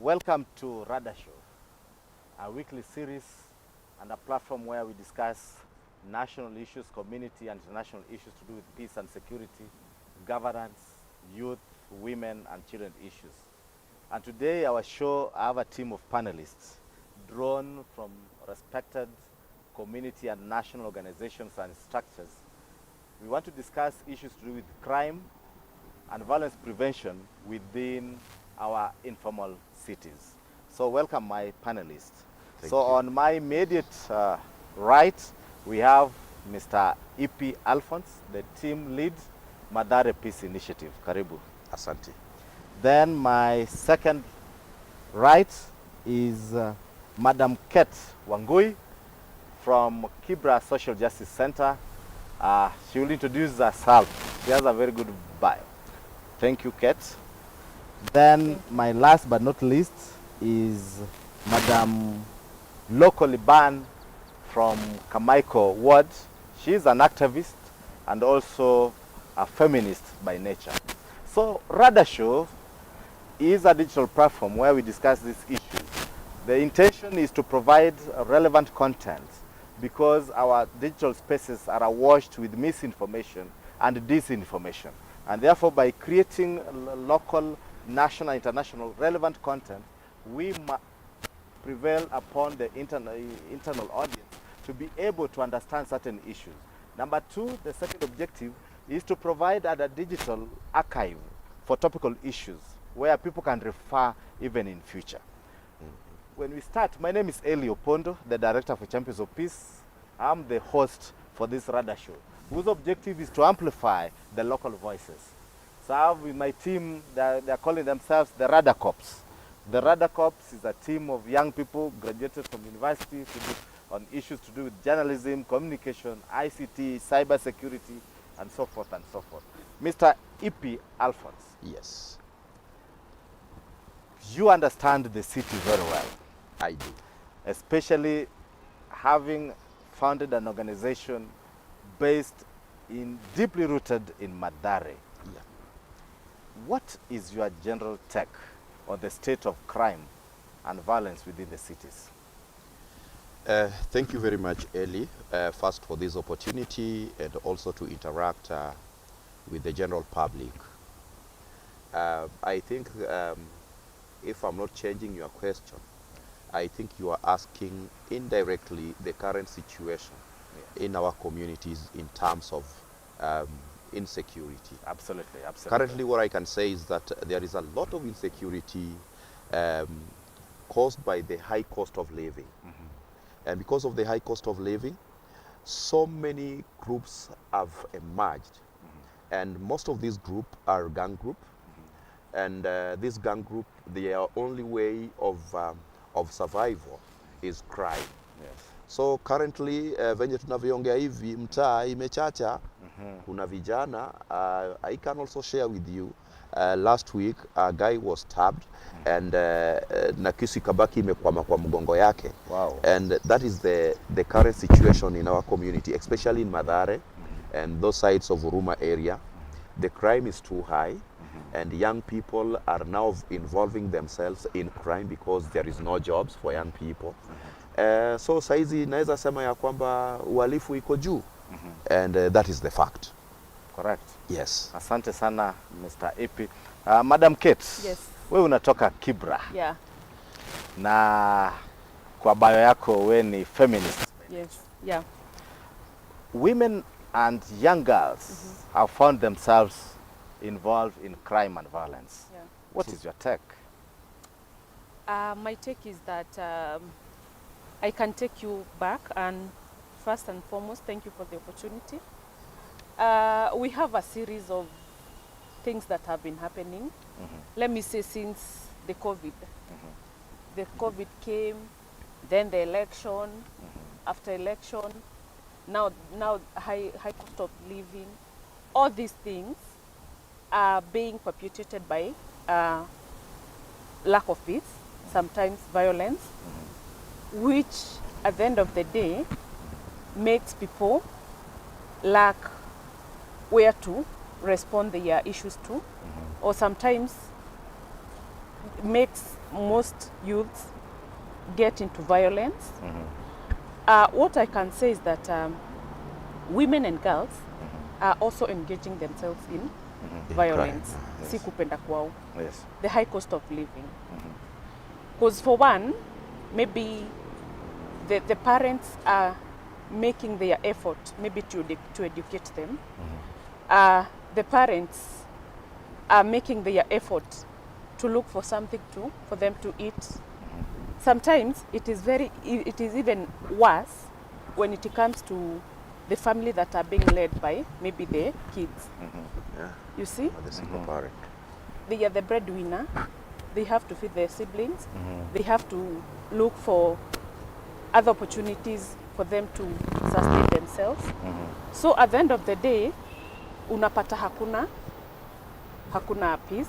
Welcome to Radar Show, a weekly series and a platform where we discuss national issues, community and international issues to do with peace and security, governance, youth, women and children issues. And today our show, I have a team of panelists drawn from respected community and national organizations and structures. We want to discuss issues to do with crime and violence prevention within our informal cities. So welcome my panelists. Thank you. On my immediate right, we have Mr. E.P. Alphonse, the team lead, Mathare Peace Initiative. Karibu. Asante. Then my second right is Madam Kate Wangui from Kibra Social Justice Center. She will introduce herself. She has a very good bio. Thank you, Kate. Then my last but not least is Madam Local Liban from Kamaiko Ward. She is an activist and also a feminist by nature. So Radar Show is a digital platform where we discuss these issues. The intention is to provide relevant content because our digital spaces are awash with misinformation and disinformation. And therefore, by creating local, national, international relevant content, we prevail upon the internal audience to be able to understand certain issues. Number two, the second objective is to provide a digital archive for topical issues where people can refer even in future. When we start, my name is Eli Opondo, the Director for Champions of Peace. I'm the host for this Radar Show, whose objective is to amplify the local voices. So I have with my team, they're calling themselves the Radar Corps. The Radar Corps is a team of young people graduated from university on issues to do with journalism, communication, ICT, cyber security, and so forth and so forth. Mr. E.P. Alphonse. Yes, You understand the city very well. I do. Especially having founded an organization based deeply rooted in Mathare. Yeah. What is your general take on the state of crime and violence within the cities? Thank you very much, Eli, first for this opportunity and also to interact with the general public. I think if I'm not changing your question, I think you are asking indirectly the current situation in our communities in terms of insecurity. Absolutely, absolutely. Currently, what I can say is that there is a lot of insecurity caused by the high cost of living. And because of the high cost of living, so many groups have emerged. And most of these groups are gang group. And this gang group, their only way of survival is crime. Yes. So currently, venye tunavyoongea hivi, mtaa imechacha, kuna vijana. I can also share with you, last week a guy was stabbed and na kisu ikabaki imekwama kwa mgongo yake. Wow. And that is the current situation in our community, especially in Mathare and those sides of Huruma area. The crime is too high. And young people are now involving themselves in crime because there is no jobs for young people. So saizi naweza sema ya kwamba uhalifu iko juu. And that is the fact. Correct. Yes. Asante sana Mr. E.P. Madam Kate. Yes. Wewe unatoka Kibra. Yeah. Na kwa bio yako we ni feminist. Yes. Yeah. Women and young girls have found themselves involved in crime and violence. Yeah. What is your take? My take is that I can take you back, and first and foremost, thank you for the opportunity. We have a series of things that have been happening. Let me say since the COVID. The COVID came, then the election, after election, now high cost of living. All these things are being perpetuated by lack of peace, sometimes violence, which at the end of the day makes people lack where to respond their issues to, or sometimes makes most youths get into violence. What I can say is that women and girls are also engaging themselves in violence. Yes. Si kupenda kwao. Yes. The high cost of living. Because for one, maybe the parents are making their effort maybe to educate them. The parents are making their effort to look for something for them to eat. Sometimes it is even worse when it comes to the family that are being led by maybe the kids. Yeah. You see? Or the single parent. They are the breadwinner. They have to feed their siblings. They have to look for other opportunities for them to sustain themselves. So at the end of the day, unapata hakuna peace.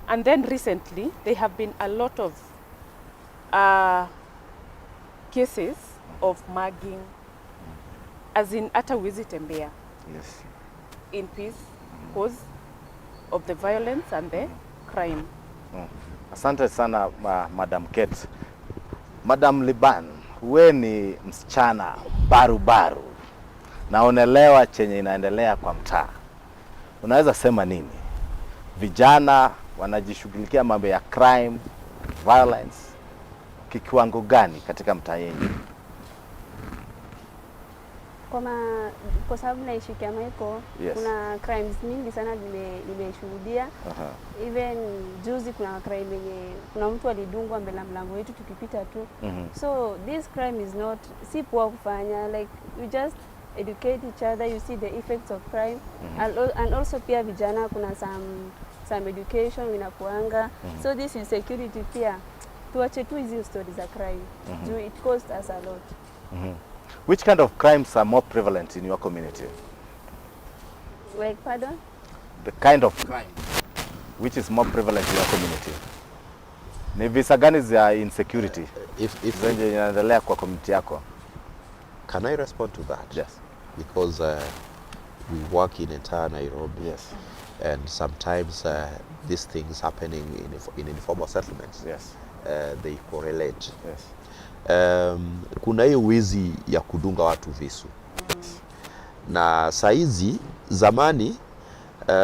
And then recently, there have been a lot of cases of mugging, as in hata huwezi tembea Yes. in peace because of the violence and the crime. Asante sana Madam Kate. Madam Liban, we ni msichana barubaru na unaelewa chenye inaendelea kwa mtaa. Unaweza sema nini? Vijana wanajishughulikia mambo ya crime, violence kikiwango gani katika mtaa yenu? Kwa sababu naishi Kamaiko, Yes. kuna crimes mingi sana nimeshuhudia. Even juzi kuna crime yenye kuna mtu alidungwa mbele ya mlango wetu tukipita tu. So this crime is not si poa kufanya, like we just educate each other, you see the effects of crime. And also pia vijana kuna some education inakuanga. So this is security pia. Tuache tu hizi stories za crime. It costs us a lot. Which kind of crimes are more prevalent in your community? Like, pardon? The kind of crime which is more prevalent in your community? Ni visa gani za insecurity zenye inaendelea kwa community yako? Can I respond to that? Yes. Because we work in entire Nairobi. Yes. And sometimes these things happening in informal settlements. Yes. They correlate. Yes. Kuna hiyo wizi ya kudunga watu visu. Na saizi zamani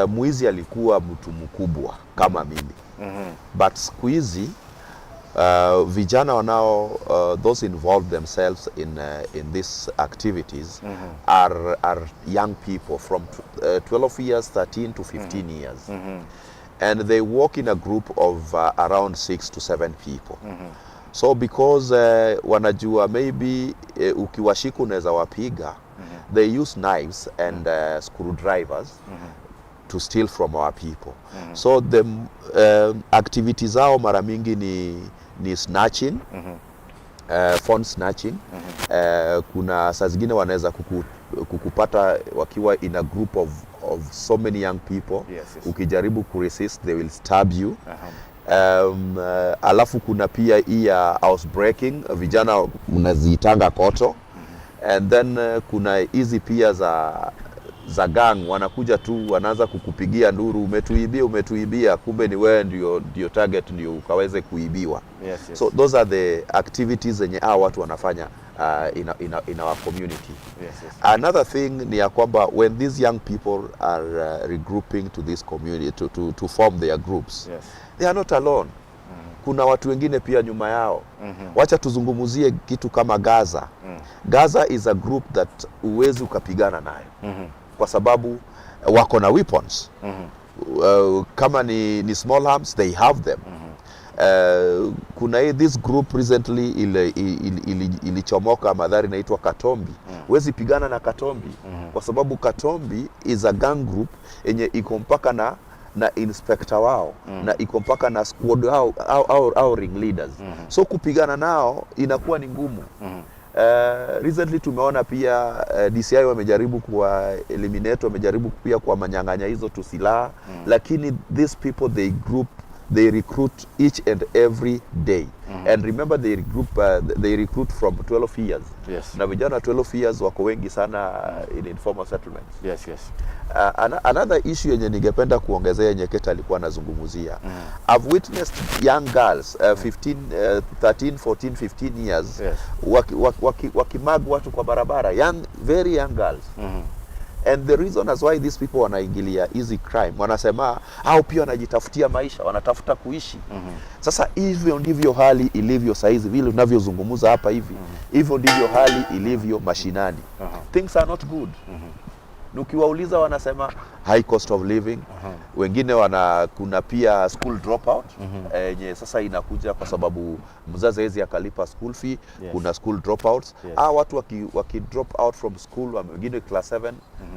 mwizi alikuwa mtu mkubwa kama mimi. But siku hizi vijana wanao those involved themselves in these activities are young people from 12 years, 13 to 15 years. And they work in a group of around 6 to 7 people. So because wanajua maybe ukiwashika unaweza wapiga, they use knives and screwdrivers to steal from our people. So the activities zao mara mingi ni snatching, phone snatching. Kuna saa zingine wanaweza kukupata wakiwa in a group of so many young people. Yes. Ukijaribu kuresist, they will stab you. Alafu kuna pia hii ya housebreaking, vijana mnaziitanga koto. And then kuna hizi pia za gang, wanakuja tu wanaanza kukupigia nduru, umetuibia, kumbe ni wewe ndio target, ndio ukaweze kuibiwa. Yes. So those are the activities zenye hao watu wanafanya in our community. Yes. Another thing ni ya kwamba when these young people are regrouping to this community to form their groups, they are not alone. Kuna watu wengine pia nyuma yao. Wacha tuzungumuzie kitu kama Gaza. Gaza is a group that uwezi ukapigana nayo. Kwa sababu wako na weapons. Kama ni small arms, they have them. Kuna this group recently ilichomoka Mathare inaitwa Katombi. Huwezi pigana na Katombi kwa sababu Katombi is a gang group yenye iko mpaka na inspector wao na iko mpaka na squad au ring leaders. So kupigana nao inakuwa ni ngumu. Recently tumeona pia DCI wamejaribu kuwa eliminate, wamejaribu pia kwa manyang'anya hizo tu silaha, lakini these people they recruit each and every day. And remember they recruit from 12 years. Yes. Na vijana 12 years wako wengi sana in informal settlements. Yes, yes. Another issue yenye ningependa kuongezea yenye Keta alikuwa anazungumzia. I've witnessed young girls 13, 14, 15 years Yes. wakimag watu kwa barabara, very young girls. And the reason as why these people wanaingilia hizi crime, wanasema au pia wanajitafutia maisha, wanatafuta kuishi. Sasa hivyo ndivyo hali ilivyo saizi, vile unavyozungumza hapa hivi. Hivyo ndivyo hali ilivyo mashinani. Things are not good. Ukiwauliza wanasema high cost of living. Wengine kuna pia school dropout yenye sasa inakuja kwa sababu mzazi hawezi akalipa school fee. Kuna school dropouts. Watu waki drop out from school, wengine class 7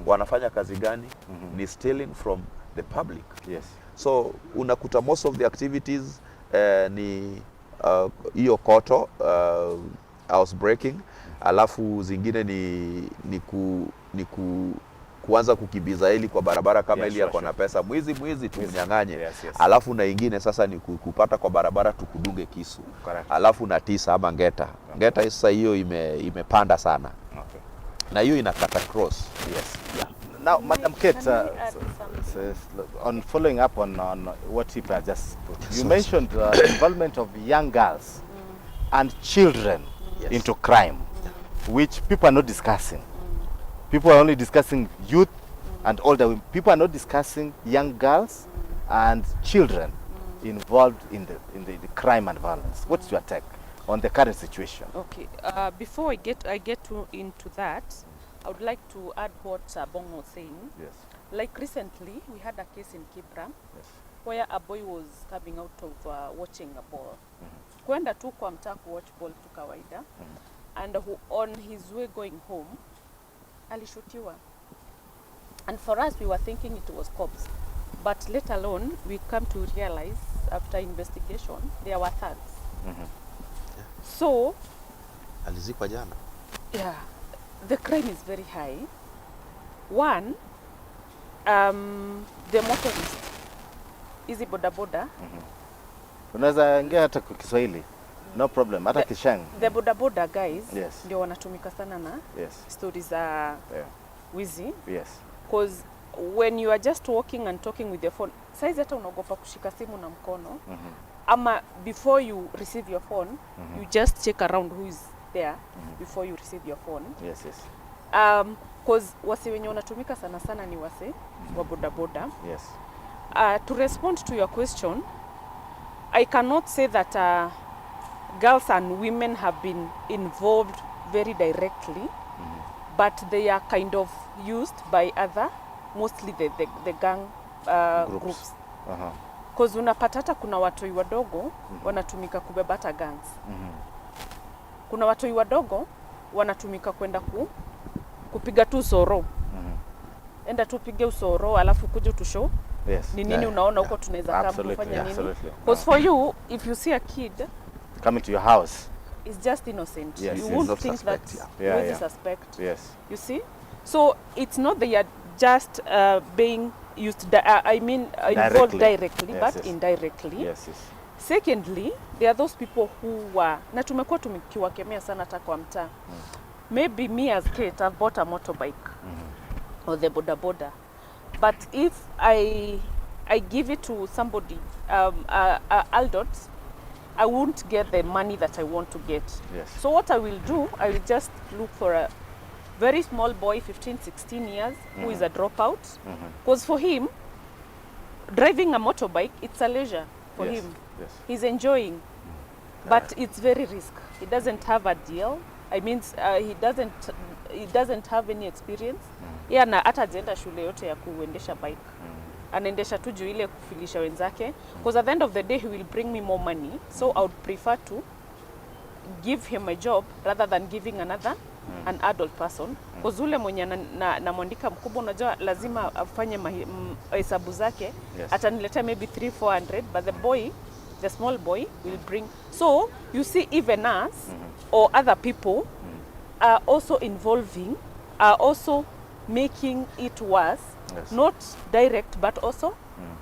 wanafanya kazi gani? Ni stealing from the public. Yes. So unakuta most of the activities ni hiyo koto, housebreaking, alafu zingine ni kuanza kukibiza ili kwa barabara kama ili yako na pesa, mwizi tumnyang'anye. Alafu na ingine sasa ni kupata kwa barabara tukudunge kisu. Alafu na tisa ama ngeta sasa hiyo imepanda sana. Na hiyo inakata cross. Yes. Now, Madam Kate, on following up on what Ipa just put, you mentioned the involvement of young girls and children into crime, which people are not discussing. People are only discussing youth and older women. People are not discussing young girls and children involved in the crime and violence. What's your take on the current situation? Okay. Before I get into that, I would like to add what Bong was saying. Yes. Like recently, we had a case in Kibra where a boy was coming out of watching a ball. Kwenda tu kwa mtaa watch ball tu kawaida. And on his way going home, alishutiwa. And for us, we were thinking it was cops. But later on, we come to realize, after investigation, there were thugs. So, alizikwa jana. Yeah, the crime is very high. One, the motorist, easy boda. Unaweza ingia hata kwa Kiswahili. No problem, hata Kishang. The boda guys, yes, ndio wanatumika sana na stories za wizi. Yes. Because when you are just walking and talking with your phone, saizi hata unaogopa kushika simu na mkono. Ama before you receive your phone, you just check around who is there before you receive your phone. Yes, yes. Because wasi wenye wanatumika sana ni wase wa boda. Yes. To respond to your question, I cannot say that girls and women have been involved very directly, but they are kind of used by other, mostly the gang groups. Because unapata hata kuna watoi wadogo wanatumika kubeba hata gangs. Kuna watoi wadogo wanatumika kwenda kupiga tu usoro. Enda tu pige usoro alafu kuja tu show. Yes. Ni nini unaona huko tunaweza kama kufanya nini? Because for you, if you see a kid coming to your house, it's just innocent. Yes, you won't think suspect, that suspect. Yes. You see? So it's not that you're just being used, involved directly, but indirectly. Yes, yes. Secondly, there are those people who are, na tumekuwa tukiwakemea sana hata kwa mtaa. Maybe me as Kate, I've bought a motorbike or the boda. But if I give it to somebody, Aldot, I won't get the money that I want to get. Yes. So what I will do, I will just look for a very small boy, 15, 16 years, who is a dropout. Because for him, driving a motorbike, it's a leisure for him. Yes. He's enjoying. But it's very risky. He doesn't have a deal. I mean, he doesn't have any experience. Yeah, na hata hajaenda shule yote ya kuendesha bike. Anaendesha tu juu ile kufilisha wenzake. Because at the end of the day, he will bring me more money. So I would prefer to give him a job rather than giving an adult person. Because ule mwenye namwandika mkubwa, unajua lazima afanye hesabu zake. Ataniletea maybe 300-400, but the small boy will bring. So you see, even us or other people are also are also making it worse. Yes. Not direct, but also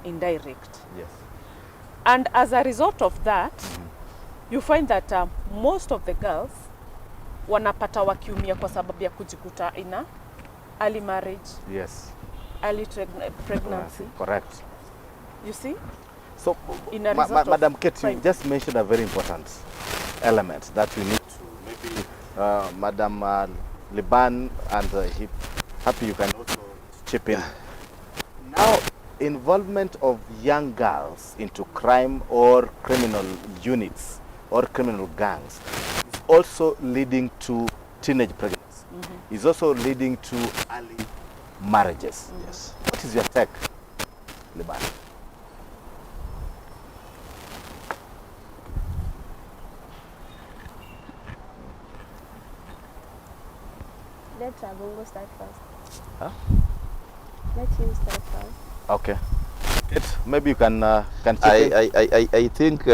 indirect. Yes. And as a result of that, you find that most of the girls wanapata wakiumia kwa sababu ya kujikuta ina early marriage. Yes. Early pregnancy. Correct. You see? So, Madam Kate, you just mentioned a very important element that we need to maybe Madam Liban and Happy, you can also chip in. Now, involvement of young girls into crime or criminal units or criminal gangs is also leading to teenage pregnancy. Is also leading to early marriages. Yes. What is your take, Liban? Let Rabongo start first. Huh? Let him start first. Okay. Maybe you can chip in. I think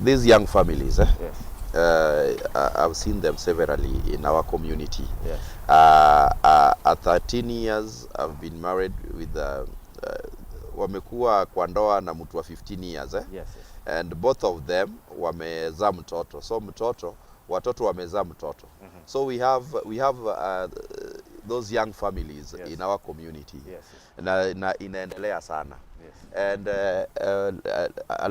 these young families, Yes. I've seen them severally in our community. Yes. At 13 years, I've been married with wamekuwa kwa ndoa na mtu wa 15 years. Yes, yes. And both of them wamezaa mtoto. So watoto wamezaa mtoto. So we have those young families, yes, in our community. Yes, yes. Na inaendelea sana. Yes. And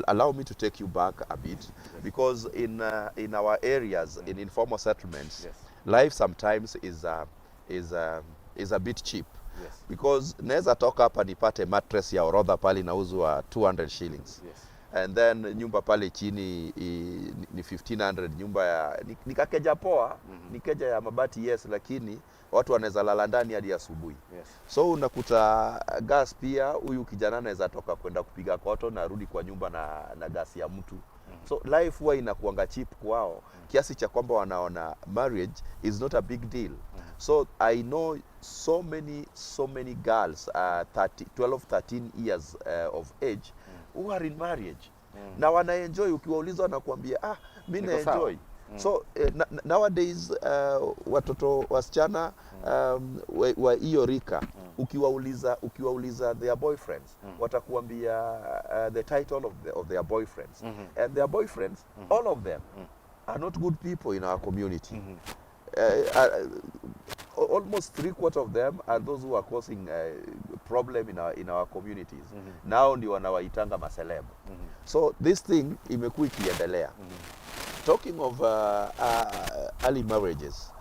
allow me to take you back a bit, yes, because in our areas, in informal settlements, yes, life sometimes is a bit cheap. Yes. Because naweza toka hapa nipate mattress ya orodha pale inauzwa 200 shillings. Yes. And then nyumba pale chini ni 1500, nyumba ya nikakeja poa, nikeja ya mabati, yes, lakini watu wanaweza lala ndani hadi asubuhi. Yes. So unakuta gas pia, huyu kijana anaweza toka kwenda kupiga koto na rudi kwa nyumba na gas ya mtu. So life huwa inakuanga cheap kwao, kiasi cha kwamba wanaona marriage is not a big deal. So I know so many girls 12 13 years of age who are in marriage. Na wana enjoy, ukiwauliza wanakuambia mimi na enjoy. So nowadays watoto wasichana wa hiyo rika, ukiwauliza their boyfriends, watakuambia the title of their boyfriends. And their boyfriends, all of them are not good people in our community. Almost 3/4 of them are those who are causing problem in our communities. Now ndio wanawaitanga maceleb. So this thing imekuwa ikiendelea. Talking of early marriages,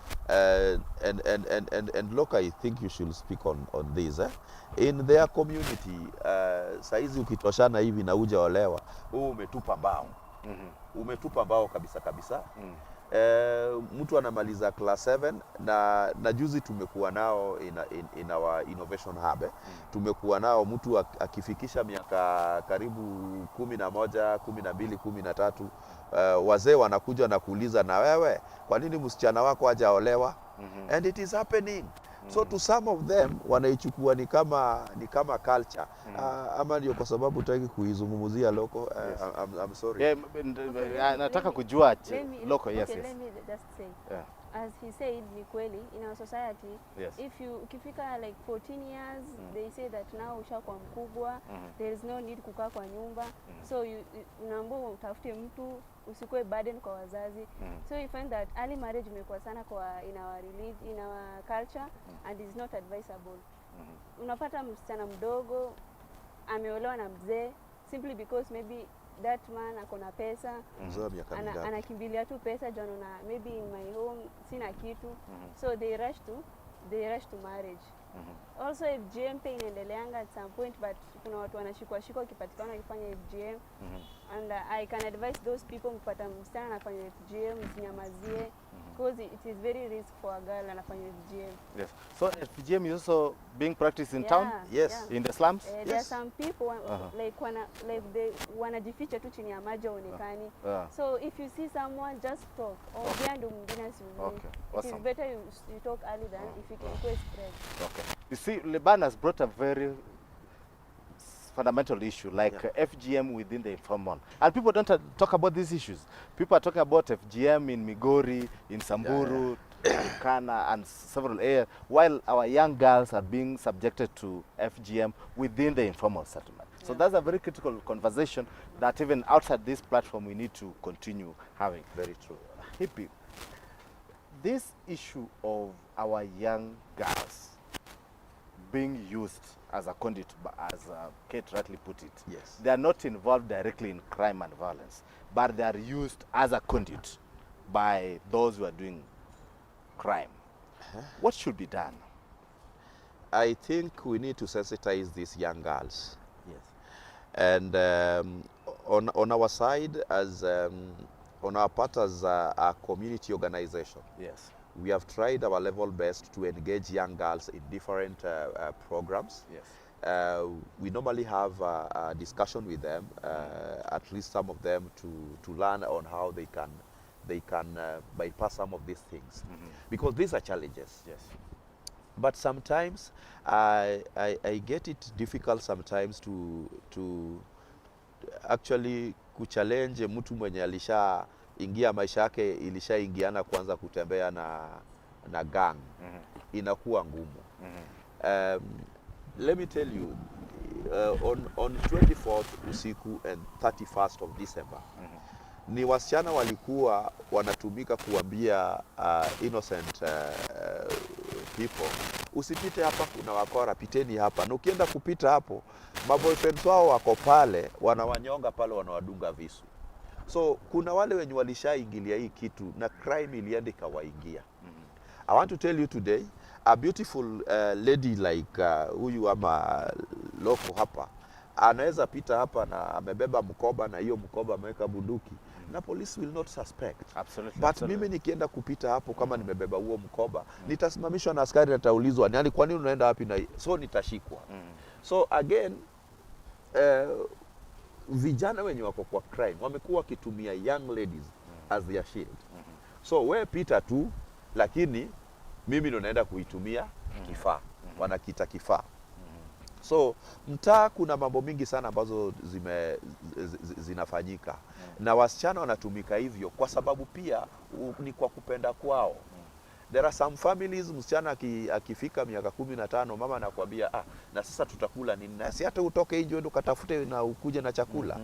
and look, I think you should speak on this. In their community, saizi ukitoshana hivi na hujaolewa, umetupa mbao. Umetupa mbao kabisa. Mtu anamaliza class 7 na juzi tumekuwa nao in our innovation hub. Tumekuwa nao mtu akifikisha miaka karibu 11, 12, 13, wazee wanakuja na kuuliza, na wewe kwa nini msichana wako hajaolewa? And it is happening. So to some of them wanaichukua ni kama culture. Ama ndio kwa sababu tutaki kuizungumzia local. I'm sorry. Nataka kujua local. Yes, okay, yes. Let me just say. As he said, ni kweli, in our society, yes, ukifika like 14 years, they say that now ushakuwa mkubwa, there is no need kukaa kwa nyumba. So unaambiwa utafute mtu, usikue burden kwa wazazi. So you find that early marriage imekuwa sana in our religion, in our culture, and is not advisable. Unapata msichana mdogo ameolewa na mzee simply because maybe that man akona pesa, anakimbilia tu pesa, jana maybe in my home sina kitu. So they rush to marriage. Also FGM pia inaendeleanga at some point, but kuna watu wanashikwa kipatikana wakifanya FGM. And I can advise those people, mpata msichana anafanya FGM, msinyamazie, because it is very risk for a girl anafanya FGM. Yes. So FGM is also being practiced in town? Yes. In the slums? Yes. There are some people they wanajificha tu chini ya maji onekani. So if you see someone, just talk. Ndio mwingine asiulize. Okay. It is better you talk early than if you can spread. Okay. You see, Liban has brought a very fundamental issue like FGM within the informal. And people don't talk about these issues. People are talking about FGM in Migori, in Samburu, Kana, and several areas, while our young girls are being subjected to FGM within the informal settlement. So that's a very critical conversation that even outside this platform we need to continue having. Very true. Hippie, this issue of our young girls being used as a conduit, as Kate rightly put it, Yes. they are not involved directly in crime and violence, but they are used as a conduit by those who are doing crime. What should be done? I think we need to sensitize these young girls. Yes. And on our side, as on our part as a community organization, Yes. we have tried our level best to engage young girls in different programs. Yes. We normally have a discussion with them, at least some of them, to learn on how they can bypass some of these things, because these are challenges. Yes. But sometimes I get it difficult sometimes to actually kuchallenge mtu mwenye alisha ingia maisha yake ilishaingiana kwanza kutembea na gang. Inakuwa ngumu. Let me tell you, on 24th usiku and 31st of December, ni wasichana walikuwa wanatumika kuambia innocent people, usipite hapa, kuna wakora, piteni hapa. Na ukienda kupita hapo, maboyfriends wao wako pale, wanawanyonga pale, wanawadunga visu. So kuna wale wenye walishaingilia hii kitu na crime ilienda ikawaingia. I want to tell you today, a beautiful lady like huyu ama loko hapa, anaweza pita hapa na amebeba mkoba, na hiyo mkoba ameweka bunduki, na police will not suspect. Absolutely. But Absolutely. mimi nikienda kupita hapo kama nimebeba huo mkoba, nitasimamishwa na askari, ataulizwa ni kwa nini unaenda wapi, na so nitashikwa. So again, vijana wenye wako kwa crime wamekuwa wakitumia young ladies as their shield. So we pita tu, lakini mimi ndo naenda kuitumia kifaa. Wanakita kifaa. So mtaa kuna mambo mingi sana ambazo zinafanyika. Na wasichana wanatumika hivyo kwa sababu pia ni kwa kupenda kwao. There are some families, msichana akifika miaka 15, mama anakuambia na sasa tutakula nini? Na si hata utoke nje uende ukatafute na ukuje na chakula.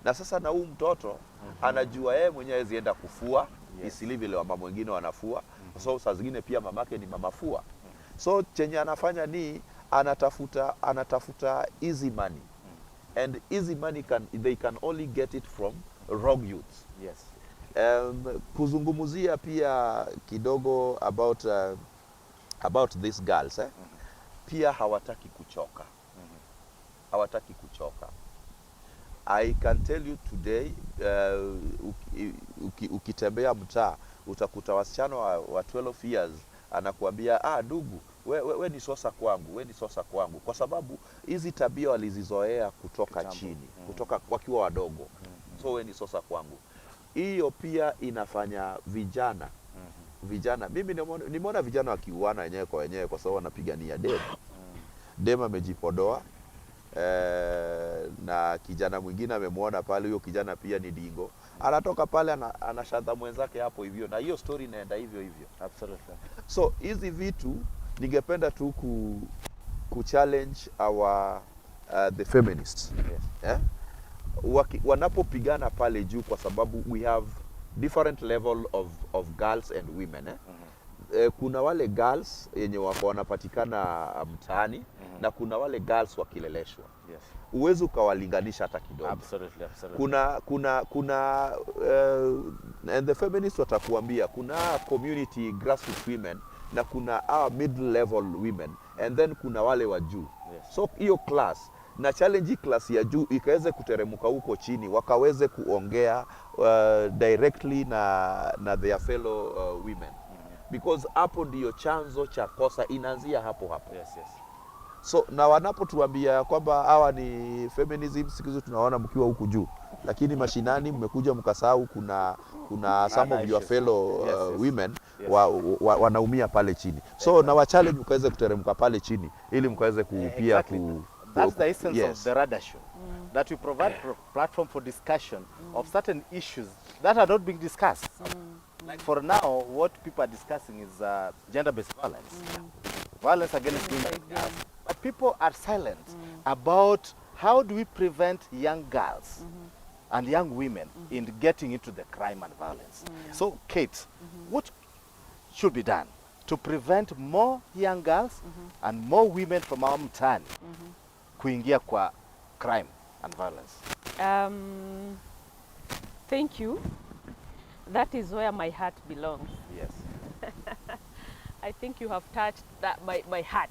Na sasa na huyu mtoto anajua yeye mwenyewe hawezi enda kufua, isili vile mama wengine wanafua. So saa zingine pia mamake ni mama fua. So chenye anafanya ni anatafuta easy money. And easy money they can only get it from wrong youths. Yes. Kuzungumzia pia kidogo about these girls, pia hawataki kuchoka. Hawataki kuchoka. I can tell you today, ukitembea mtaa utakuta wasichana wa 12 years anakuambia ndugu, we ni sosa kwangu, we ni sosa kwangu, kwa sababu hizi tabia walizizoea kutoka chini, kutoka wakiwa wadogo. So we ni sosa kwangu. Hiyo pia inafanya vijana mimi nimeona vijana wakiuana wenyewe kwa wenyewe kwa sababu wanapigania demu. Demu amejipodoa, na kijana mwingine amemwona pale, huyo kijana pia ni dingo. Anatoka pale anashadha mwenzake hapo hivyo, na hiyo story inaenda hivyo hivyo. Absolutely. So hizi vitu ningependa tu challenge our the feminists. Yes. Wanapopigana pale juu, kwa sababu we have different level of girls and women. Kuna wale girls yenye wanapatikana mtaani, na kuna wale girls wakileleshwa. Yes. Uwezo ukawalinganisha hata kidogo. Absolutely, absolutely. Kuna and the feminists watakuambia kuna community grassroots women, na kuna our middle level women, and then kuna wale wa juu. Yes. So hiyo class na challenge class ya juu ikaweze kuteremuka huko chini, wakaweze kuongea directly na their fellow women. Because hapo ndiyo chanzo cha kosa inaanzia hapo. Yes, yes. So na wanapotuambia kwamba hawa ni feminism, siku hizo tunaona mkiwa huku juu, lakini mashinani mmekuja mkasahau kuna some of your fellow women wanaumia pale chini. So na wa challenge ukaweze kuteremka pale chini ili mkaweze kupia Exactly. That's the essence of the radar show. That we provide platform for discussion of certain issues that are not being discussed. Like for now, what people are discussing is gender-based violence. Violence against women. But people are silent about how do we prevent young girls and young women in getting into the crime and violence? So, Kate, what should be done to prevent more young girls and more women from our mtaani kuingia kwa crime and violence? Thank you. That is where my heart belongs. Yes. I think you have touched my heart,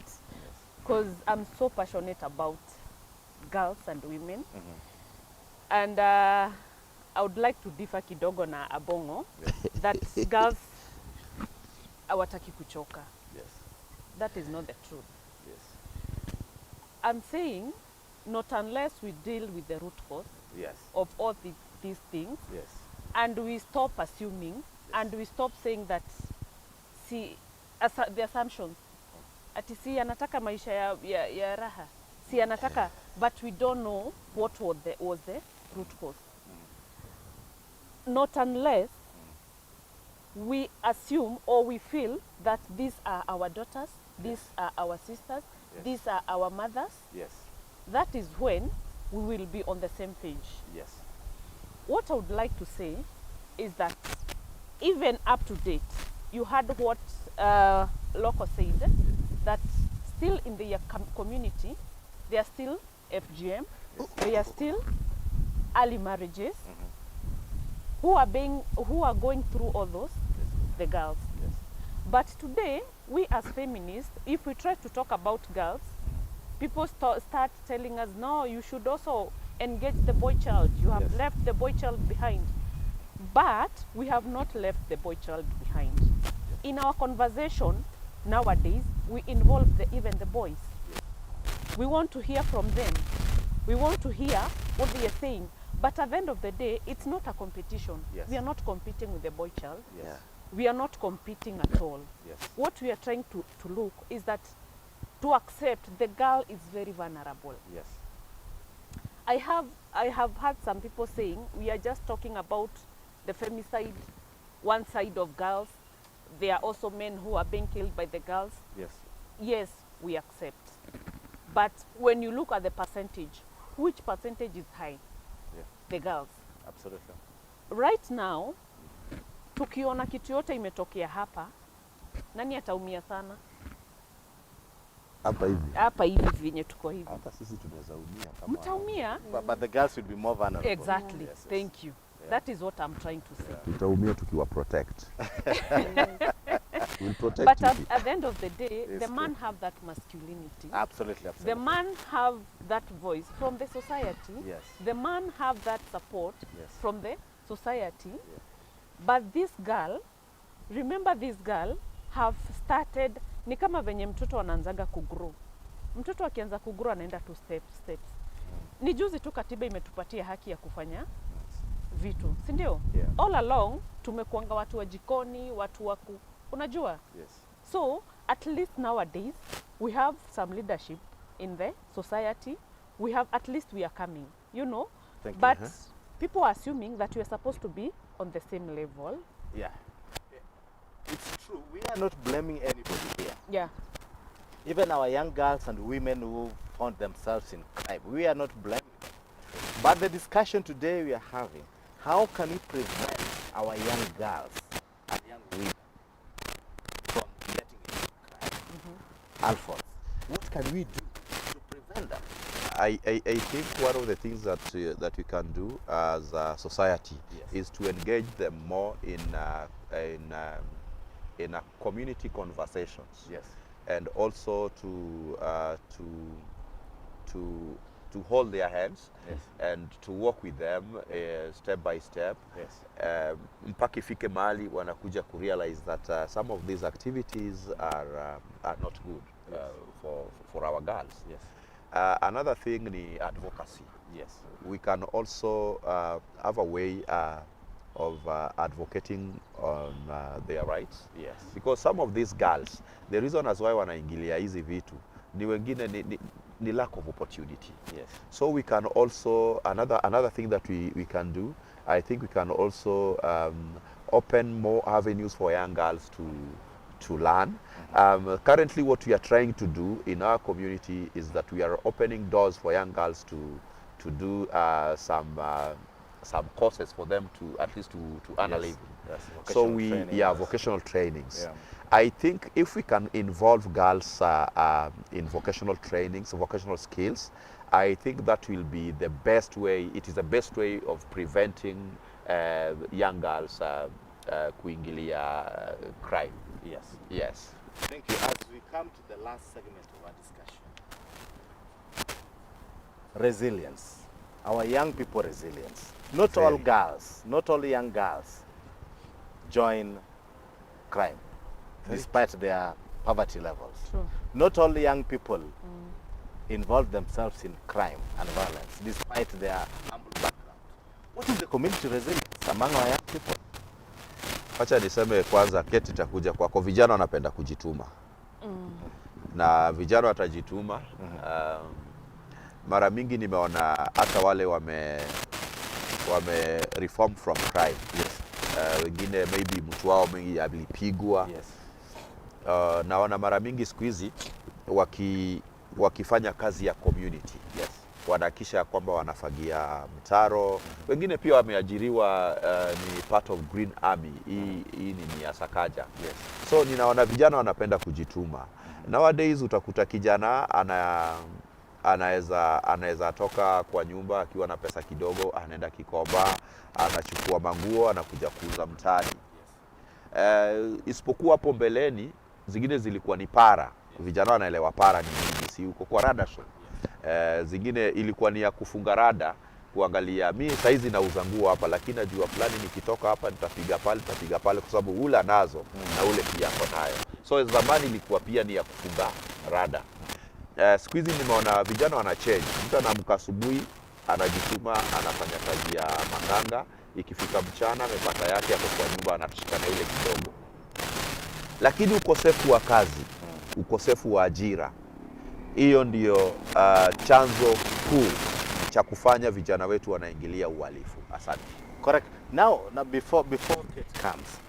because I'm so passionate about girls and women. And I would like to differ kidogo na Abongo that girls hawataki kuchoka. Yes. That is not the truth. Yes. I'm saying not unless we deal with the root cause Yes. of all these things, Yes. and we stop assuming, and we stop saying that the assumptions ati si anataka maisha ya raha, si anataka, but we don't know what was the root cause. Not unless we assume or we feel that these are our daughters, these are our sisters, these are our mothers, Yes. that is when we will be on the same page. Yes. What I would like to say is that even up to date, you heard what Loco said, that still in the community, there are still FGM, there are still early marriages. Who are going through all those? The girls. Yes. But today, we as feminists, if we try to talk about girls, people start telling us, no, you should also engage the boy child. You have left the boy child behind. But we have not left the boy child behind. In our conversation nowadays, we involve even the boys. We want to hear from them. We want to hear what they are saying. But at the end of the day, it's not a competition. Yes. We are not competing with the boy child. Yes. We are not competing at all. Yes. What we are trying to look is that to accept the girl is very vulnerable. Yes. I have heard some people saying we are just talking about the femicide, one side of girls. There are also men who are being killed by the girls. Yes. Yes, we accept. But when you look at the percentage, which percentage is high? Yeah. The girls. Absolutely. Right now, tukiona kitu yote imetokea hapa, nani ataumia sana? Hapa hivi. Hapa hivi venye tuko hivi. Hata sisi tunaweza umia kama. Mtaumia? But the girls will be more vulnerable. Exactly. Yes, yes. Thank you. Yeah. That is what I'm trying to say. Tutaumia tukiwa protect. We'll protect But you. at the end of the day, It's the man true. have that masculinity. Absolutely, absolutely. The man have that voice from the society. Yes. The man have that support Yes. from the society. Yeah. But this girl, remember this girl have started, ni kama venye mtoto anaanzaga kugrow. Mtoto akianza kugrow anaenda to steps. Ni juzi tu katiba imetupatia haki ya kufanya vitu, si ndio? Yeah. All along tumekuanga watu wa jikoni, watu wa unajua? Yes. So at least nowadays we have some leadership in the society. We have, at least we are coming, you know. Thank you. But people are assuming that we are supposed to be on the same level. Yeah. It's true. We are not blaming anybody here. Yeah. Even our young girls and women who found themselves in crime, we are not blaming them. But the discussion today we are having, how can we prevent our young girls and young women from getting into crime? Alphonse, what can we do to prevent them? I think one of the things that we can do as a society is to engage them more in community conversations. Yes. And also to hold their hands and to walk with them step by step. Yes. Mpaka ifike mahali wanakuja kurealize that some of these activities are not good for our girls. Yes. Another thing ni advocacy. Yes. We can also have a way of advocating on their rights. Yes. Because some of these girls, the reason as why wanaingilia hizi vitu ni wengine ni lack of opportunity. Yes. So we can also, another thing that we can do, I think we can also open more avenues for young girls to learn. Currently what we are trying to do in our community is that we are opening doors for young girls to do some courses for them to at least to earn a living. Yes, So vocational trainings. Yeah. I think if we can involve girls in vocational trainings, vocational skills, I think that will be the best way. It is the best way of preventing young girls kuingilia crime. Yes. Yes. Thank you. As we come to the last segment of our discussion, resilience. Our young people resilience. Not all girls, not all young girls join crime, despite their poverty levels. True. Not all young people involve themselves in crime and violence, despite their humble background. What is the community resilience among our young people? Acha niseme kwanza, Keti itakuja kwako. Vijana wanapenda kujituma. Na vijana watajituma. Mara mingi nimeona hata wale wame reform from crime. Yes. Wengine maybe mtu wao mengi alipigwa. Yes. Naona mara mingi siku hizi wakifanya kazi ya community. Yes. Wanahakisha kwamba wanafagia mtaro. Wengine pia wameajiriwa ni part of Green Army. Hii ni ya Sakaja. Yes. So ninaona vijana wanapenda kujituma. Nowadays utakuta kijana anaweza toka kwa nyumba akiwa na pesa kidogo, anaenda Kikoba, anachukua manguo, anakuja kuuza mtaani. Isipokuwa hapo mbeleni zingine zilikuwa ni para. Vijana wanaelewa para ni nini, si uko kwa rada show. Zingine ilikuwa ni ya kufunga rada, kuangalia mimi saizi nauza nguo hapa, lakini najua fulani nikitoka hapa nitapiga pale kwa sababu ule nazo na ule pia ako nayo. So zamani ilikuwa pia ni ya kufunga rada. Siku hizi nimeona vijana wana change. Mtu anaamka asubuhi, anajituma, anafanya kazi ya makanga, ikifika mchana amepata yake hapo kwa nyumba, anatushikana ile kidogo. Lakini ukosefu wa kazi, ukosefu wa ajira, hiyo ndio chanzo kuu cha kufanya vijana wetu wanaingilia uhalifu. Asante. Correct. Now before it comes,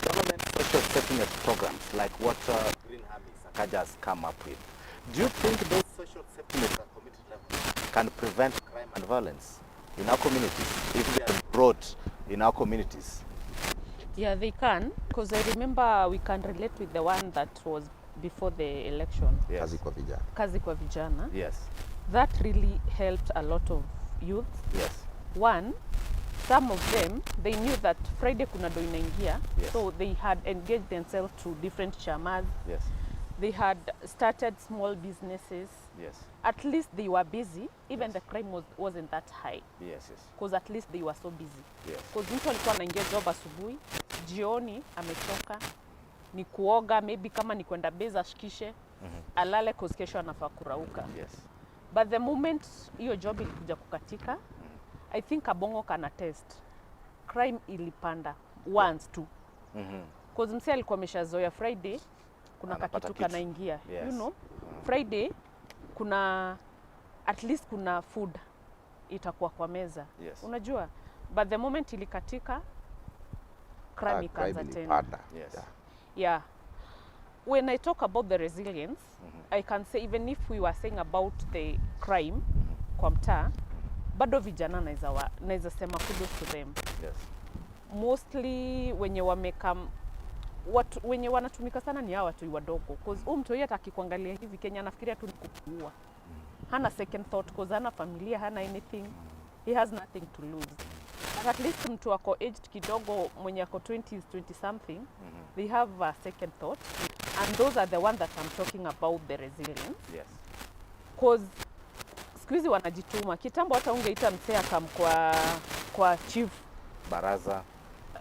government social settlement programs like what Green Army Sakaja has come up with, do you think those social settlements at community level can prevent crime and violence in our communities if they are brought in our communities? Yeah, they can, because I remember we can relate with the one that was before the election. Yes. Kazi kwa vijana. Yes. That really helped a lot of youth. Yes. One, some of them, they knew that Friday kuna do inaingia. Yes. So they had engaged themselves to different chamas. Yes. They had started small businesses. Yes. At least they were busy. Even Yes. the crime wasn't that high. Yes, yes. Because at least they were so busy. Yes. Because mtu alikuwa anaingia job asubuhi, jioni amechoka, ni kuoga, maybe kama ni kwenda base ashikishe, alale cause kesho anafaa kurauka. Yes. But the moment hiyo job ilikuja kukatika, I think Kabongo can attest, crime ilipanda once too. Cause msee alikuwa ameshazoea Friday kuna kakitu kanaingia. Yes. You know, Friday kuna at least kuna food itakuwa kwa meza. Yes. Unajua, but the moment ilikatika, crime ikaanza tena. Yes. Yeah. When I talk about the resilience, I can say even if we were saying about the crime kwa mtaa, bado vijana naweza sema kudos to them. Yes. Mostly wenye wenye wanatumika sana ni hawa watu wadogo, because mtu yeye atakikuangalia hivi Kenya anafikiria tu ni kukuua. Hana second thought cause hana familia, hana anything. He has nothing to lose. But at least mtu wako aged kidogo mwenye ako 20s, 20 something, they have a second thought. And those are the ones that I'm talking about, the resilience. Yes. Cause siku hizi wanajituma. Kitambo hata ungeita msee akam kwa chief baraza.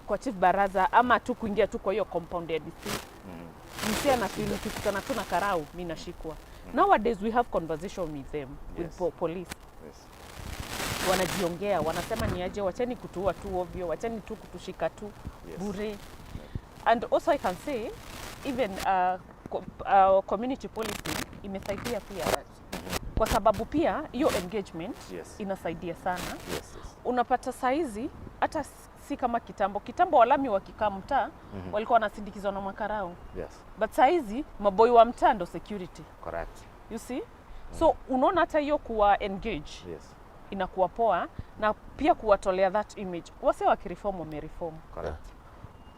Kwa chief baraza ama tu kuingia tu kwa hiyo compound ya DC. Msee anafeel tukikutana tu na karau mimi nashikwa. Nowadays we have conversation with them, with police. Yes. Wanajiongea, wanasema ni aje, wacheni kutuua tu ovyo, wacheni tu kutushika tu bure. And also I can say even community policing imesaidia pia. Kwa sababu pia hiyo engagement inasaidia sana. Yes, yes. Unapata saizi hata si kama kitambo. Kitambo walami wakikaa mtaa walikuwa wanasindikizwa na makarao. Yes. But saizi maboi wa mtaa ndo security. Correct. You see? So unaona hata hiyo kuwa engage. Yes. Inakuwa poa na pia kuwatolea that image. Wase wakireform wamereform. Correct.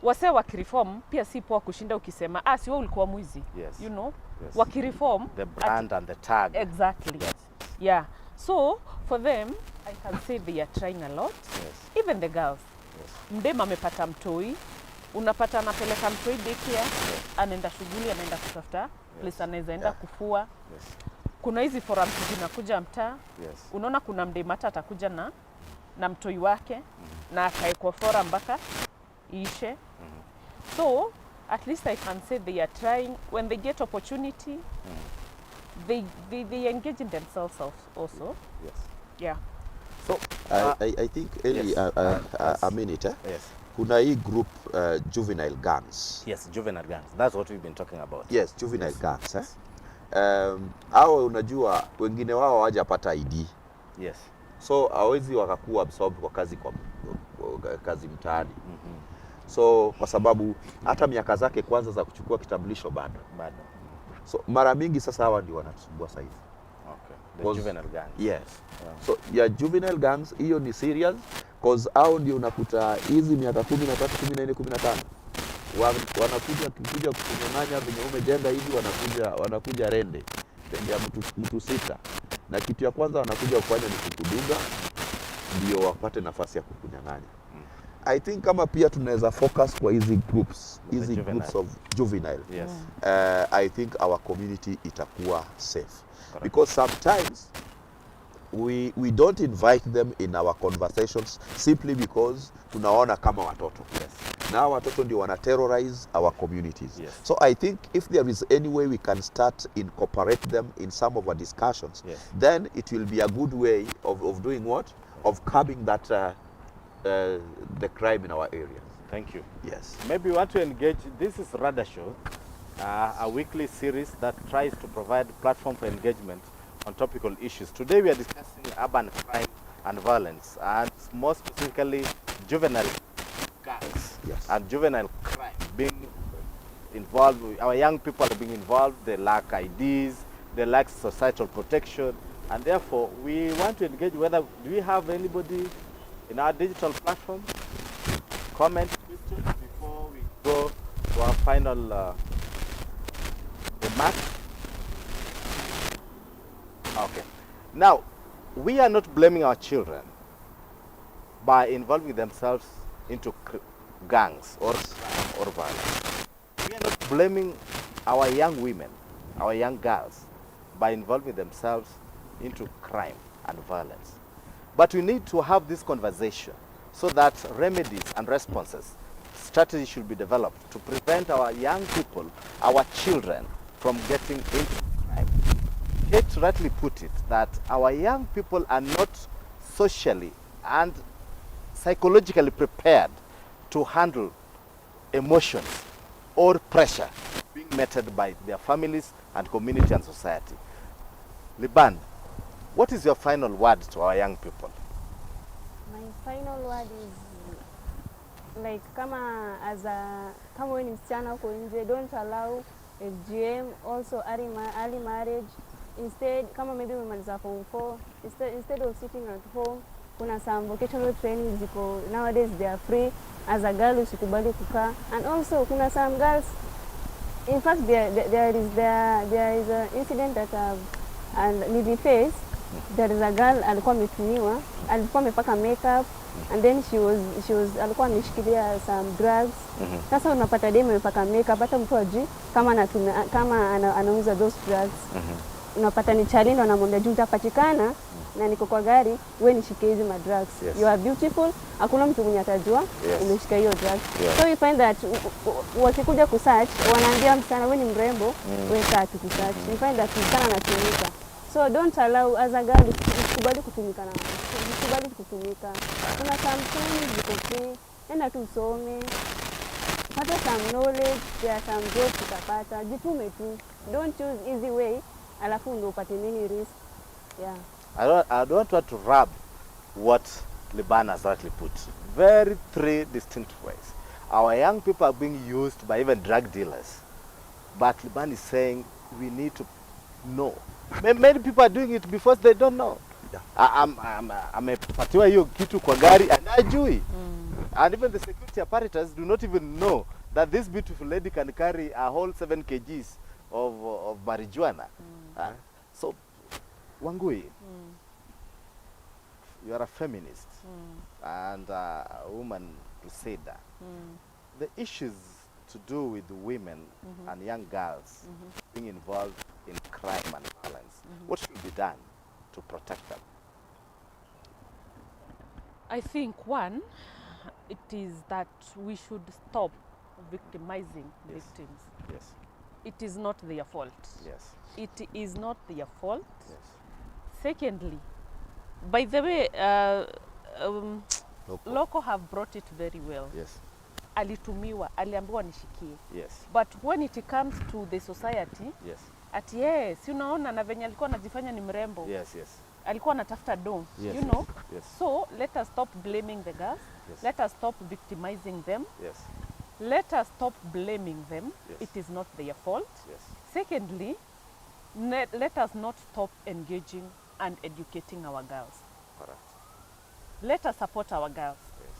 Wase wakireform pia si poa kushinda ukisema si wewe ulikuwa mwizi. Yes. You know? Yes. Wakireform the brand and the tag. Exactly. Yes. Yeah. So for them I can say they are trying a lot. Yes. Even the girls. Yes. Mdema amepata mtoi, unapata anapeleka mtoi daycare, anaenda shughuli, anaenda kutafuta place anaweza enda kufua. Yes. Kuna hizi forums zinakuja mtaa. Yes. Unaona kuna mdema atakuja na mtoi wake na akae kwa forum mpaka iishe. So at least I can say they are trying. When they get opportunity, they engage in themselves also. Yes. Yeah. So I think Eli, a minute. Yes. Kuna hii group Juvenile Guns. Yes, Juvenile Guns. That's what we've been talking about. Yes, Juvenile Guns. Hao unajua wengine wao hawajapata ID. Yes. So hawezi wakakuwa absorb kwa kazi mtaani. So kwa sababu hata miaka zake kwanza za kuchukua kitambulisho bado. So mara mingi sasa hawa ndio wanatusumbua sasa hivi. Okay. The Juvenile Guns. Yes. Yeah. So Juvenile Guns hiyo ni serious cause hao ndio unakuta hizi miaka 13, 14, 15 wanakuja kukunyang'anya venye umejenga hivi, wanakuja rende ya mtu sita, na kitu ya kwanza wanakuja kufanya ni kukudunga ndio wapate nafasi ya kukunyang'anya. I think kama pia tunaweza focus kwa hizi groups of juvenile. Yes. I think our community itakuwa safe. Correct. Because sometimes we don't invite them in our conversations simply because tunaona kama watoto. Yes. Na watoto ndio wana terrorize our communities. Yes. So I think if there is any way we can start incorporate them in some of our discussions, yes, then it will be a good way of doing what? Of curbing that the crime in our area. Thank you. Yes. Maybe you want to engage. This is Rada Show, a weekly series that tries to provide platform for engagement on topical issues. Today we are discussing urban crime and violence, and more specifically juvenile gangs. Yes. And juvenile crime being involved. Our young people are being involved. They lack IDs, they lack societal protection, and therefore we want to engage. Whether do we have anybody in our digital platform? Comment, questions before we go to our final remark. Okay. Now, we are not blaming our children by involving themselves into gangs or violence. We are not blaming our young women, our young girls, by involving themselves into crime and violence. But we need to have this conversation so that remedies and responses, strategies should be developed to prevent our young people, our children, from getting into crime. Kate rightly put it that our young people are not socially and psychologically prepared to handle emotions or pressure being meted by their families and community and society. Liban, what is your final word to our young people? My final word is like kama wewe ni msichana uko nje, don't allow FGM, also early marriage. Instead, kama maybe umemaliza form 4, instead of sitting at home, kuna some vocational training ziko nowadays, they are free. As a girl usikubali kukaa, and also kuna some girls, in fact there is an incident that and niliface. There is a girl alikuwa ametumiwa, alikuwa amepaka makeup, and then she was alikuwa ameshikilia some drugs. Sasa unapata demo amepaka makeup, hata mtu ajui kama anauza those drugs. Unapata ni challenge, anamwambia juu utapatikana na niko kwa gari, wewe nishike hizi ma drugs. Yes. You are beautiful, hakuna mtu mwenye atajua umeshika hiyo drugs. So we find that wakikuja kusearch wanaambia msichana wewe ni mrembo, wewe kaa tu kusearch. We find that msichana anatumika. So don't allow as a girl usikubali kutumika na usikubali kutumika. Kuna something ziko free, enda tu usome. Pata some knowledge, there are some jobs utapata, jitume tu. Don't choose easy way, alafu ndio upate nini risk. Yeah. I don't want to rub what Liban has rightly put, very three distinct ways. Our young people are being used by even drug dealers, but Liban is saying we need to know. Many people are doing it because they don't know. Yeah. Amepatiwa hiyo kitu kwa gari and ajui. And even the security apparatus do not even know that this beautiful lady can carry a whole 7 kgs of marijuana. So, Wangui, you are a feminist and a woman crusader. The issues to do with women and young girls being involved in crime and violence, what should be done to protect them? I think one, it is that we should stop victimizing victims. Yes. It is not their fault. Yes. It is not their fault. Yes. Secondly, by the way, Loco have brought it very well. Yes. Alitumiwa, aliambiwa nishikie. Yes. But when it comes to the society, Yes. at yes, unaona na venye alikuwa anajifanya ni mrembo. Yes, yes. Alikuwa anatafuta do, Yes, you know. Yes. So let us stop blaming the girls. Yes. Let us stop victimizing them. Yes. Let us stop blaming them. Yes. It is not their fault. Yes. Secondly, let us not stop engaging and educating our girls. Correct. Let us support our girls. Yes.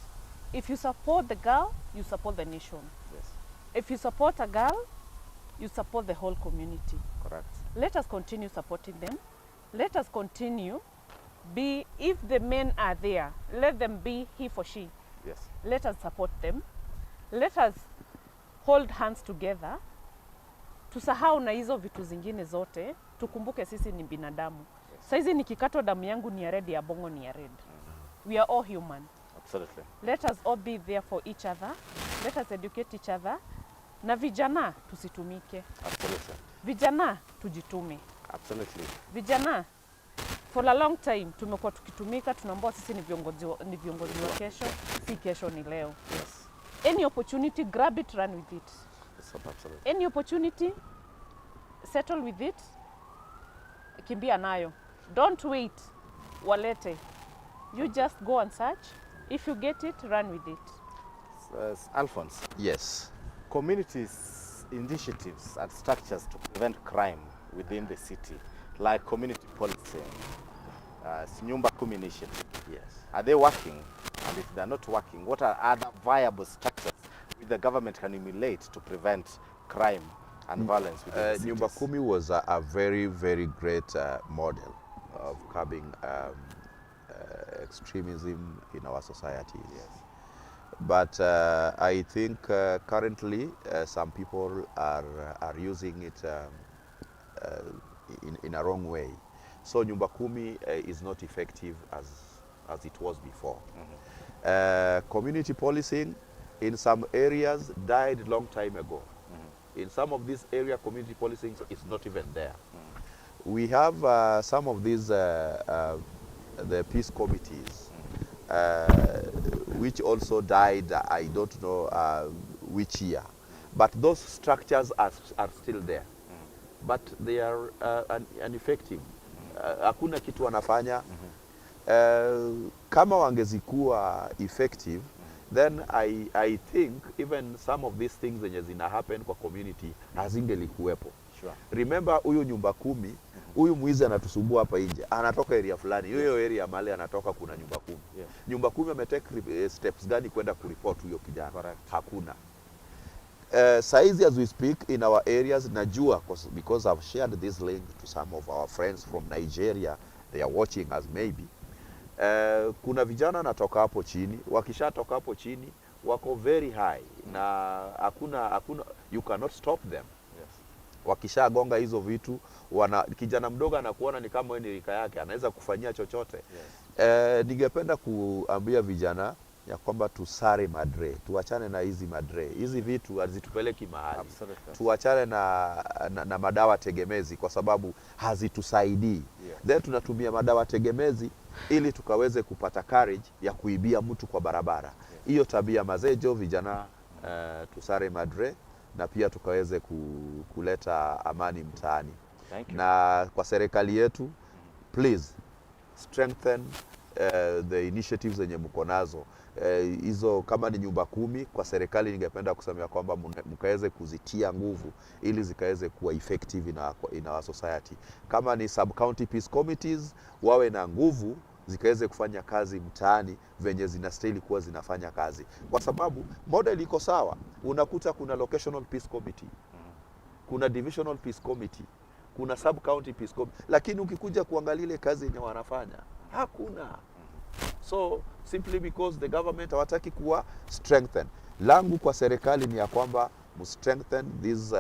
If you support the girl, you support the nation. Yes. If you support a girl, you support the whole community. Correct. Let us continue supporting them. Let us continue if the men are there, let them be he for she. Yes. Let us support them. Let us hold hands together. Tusahau na hizo vitu zingine zote. Tukumbuke sisi ni binadamu. Yes. Saizi nikikatwa damu yangu ni ya red, ya bongo ni ya red. We are all human. Absolutely. Let us all be there for each other. Let us educate each other. Na vijana tusitumike. Absolutely. Vijana tujitume. Absolutely. Vijana, for a long time tumekuwa tukitumika, tunaambiwa sisi ni viongozi wa kesho, si kesho ni leo. Yes. Any opportunity, grab it, run with it. Yes, absolutely. Any opportunity, settle with it, kimbia nayo. Don't wait, walete. You just go and search. If you get it, run with it. Alphonse. Yes. Communities, initiatives and structures to prevent crime within the city, like community policing, Nyumba Kumi initiative. Yes. Are they working? And if they're not working, what are other viable structures which the government can emulate to prevent crime and violence within the cities? Nyumba Kumi was a very, very great model of curbing extremism in our societies. Yes. But I think currently some people are using it in a wrong way. So Nyumba Kumi is not effective as it was before. Community policing in some areas died long time ago. In some of these area, community policing is not even there. We have some of these the peace committees which also died, I don't know which year. But those structures are still there. But they are ineffective. Hakuna kitu wanafanya. Kama wangezikuwa effective, then I think even some of these things zenye zina happen kwa community hazingelikuwepo. Sure. Remember huyu Nyumba Kumi, huyu mwizi anatusumbua hapa nje, anatoka area fulani, hiyo area mali anatoka kuna Nyumba Kumi. Yes. Nyumba Kumi ametake steps gani kwenda kuripoti huyo kijana? Correct. Hakuna. Saizi as we speak in our areas, najua because I've shared this link to some of our friends from Nigeria, they are watching us maybe. Kuna vijana natoka hapo chini, wakishatoka hapo chini wako very high na hakuna you cannot stop them. Yes. Wakishagonga hizo vitu, kijana mdogo anakuona ni kama wewe ni rika yake, anaweza kufanyia chochote. Yes. Ningependa kuambia vijana ya kwamba tusare madre, tuachane na hizi madre. Hizi vitu hazitupeleki mahali. Absolutely. Tuachane na madawa tegemezi kwa sababu hazitusaidii. Yes. Then tunatumia madawa tegemezi ili tukaweze kupata courage ya kuibia mtu kwa barabara. Hiyo tabia mazejo vijana, tusare madre na pia tukaweze kuleta amani mtaani. Thank you. Na kwa serikali yetu, please strengthen the initiatives zenye mko nazo hizo, kama ni nyumba 10 kwa serikali, ningependa kusema kwamba mkaweze kuzitia nguvu ili zikaweze kuwa effective in our society. Kama ni sub county peace committees, wawe na nguvu zikaweze kufanya kazi mtaani venye zinastahili kuwa zinafanya kazi, kwa sababu model iko sawa. Unakuta kuna locational peace committee, kuna divisional peace committee, kuna sub county peace committee, lakini ukikuja kuangalia ile kazi yenye wanafanya hakuna. So simply because the government hawataki kuwa strengthen. Langu kwa serikali ni ya kwamba strengthen these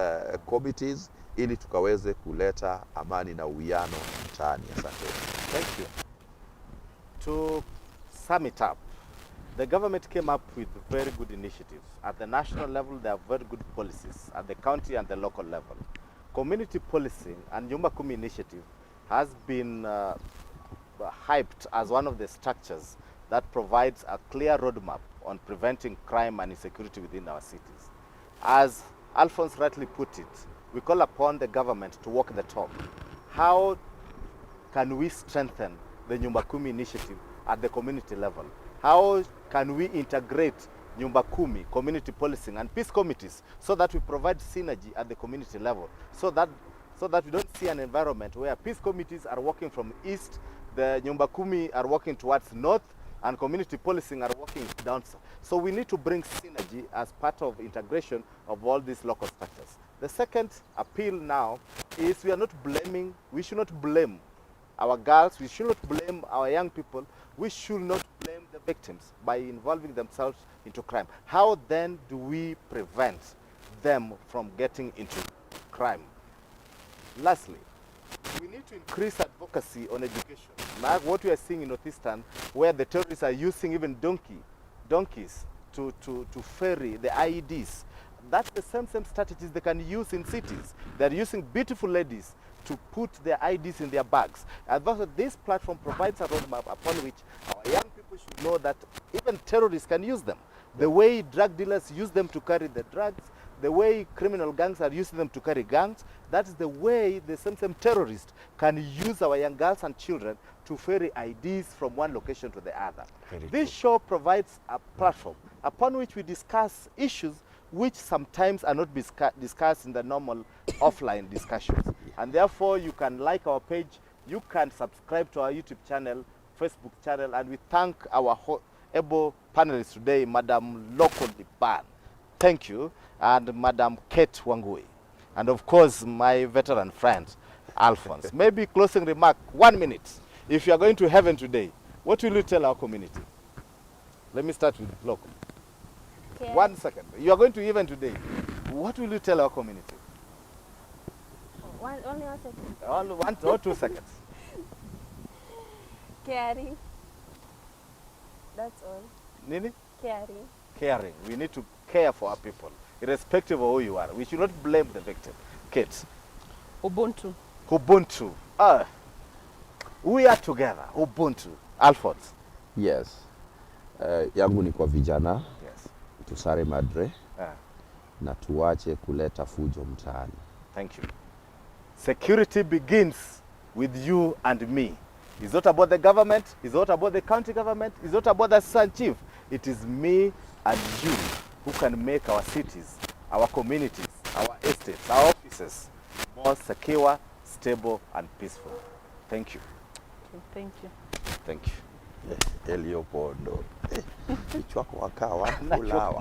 committees ili tukaweze kuleta amani na uwiano mtaani. Asante. Thank you. To sum it up, the government came up with very good initiatives. At the national level, there are very good policies. At the county and the local level, community policing and Nyumba Kumi initiative has been hyped as one of the structures that provides a clear roadmap on preventing crime and insecurity within our cities. As Alphonse rightly put it, we call upon the government to walk the talk. How can we strengthen the Nyumba Kumi initiative at the community level? How can we integrate Nyumba Kumi, community policing and peace committees so that we provide synergy at the community level, so that we don't see an environment where peace committees are working from east, the Nyumba Kumi are working towards north, and community policing are working down south. So we need to bring synergy as part of integration of all these local structures. The second appeal now is we should not blame our girls, we should not blame our young people, we should not blame the victims by involving themselves into crime. How then do we prevent them from getting into crime? Lastly, we need to increase advocacy on education. Like what we are seeing in Northeastern, where the terrorists are using even donkeys to ferry the IEDs. That's the same strategies they can use in cities. They're using beautiful ladies to put their IDs in their bags. And thus, this platform provides a roadmap upon which our young people should know that even terrorists can use them. The way drug dealers use them to carry the drugs, the way criminal gangs are using them to carry guns, that's the way the same terrorists can use our young girls and children to ferry IDs from one location to the other. This show provides a platform upon which we discuss issues which sometimes are not discussed in the normal offline discussions. And therefore, you can like our page, you can subscribe to our YouTube channel, Facebook channel, and we thank our able panelists today, Madam Loko Liban. Thank you, and Madam Kate Wangui. And of course, my veteran friend, Alphonse. Maybe closing remark, 1 minute. If you are going to heaven today, what will you tell our community? Let me start with Loko. Okay. 1 second. You are going to heaven today. What will you tell our community? Only 1 second. Only 1 or 2 seconds. Caring. That's all. Nini? Caring. Caring. We need to care for our people, irrespective of who you are. We should not blame the victim. Kate. Ubuntu. Ubuntu. We are together. Ubuntu. Alphonse. Yes. Yangu ni kwa vijana. Yes. Tusare madre. Na tuache kuleta fujo mtaani. Thank you. Security begins with you and me. It's not about the government, it's not about the county government, it's not about the Sun Chief. It is me and you who can make our cities, our communities, our estates, our offices more secure, stable, and peaceful. Thank you. Okay, thank you. Thank you. Elio Pondo. Kichwa kwa kawa kulawa.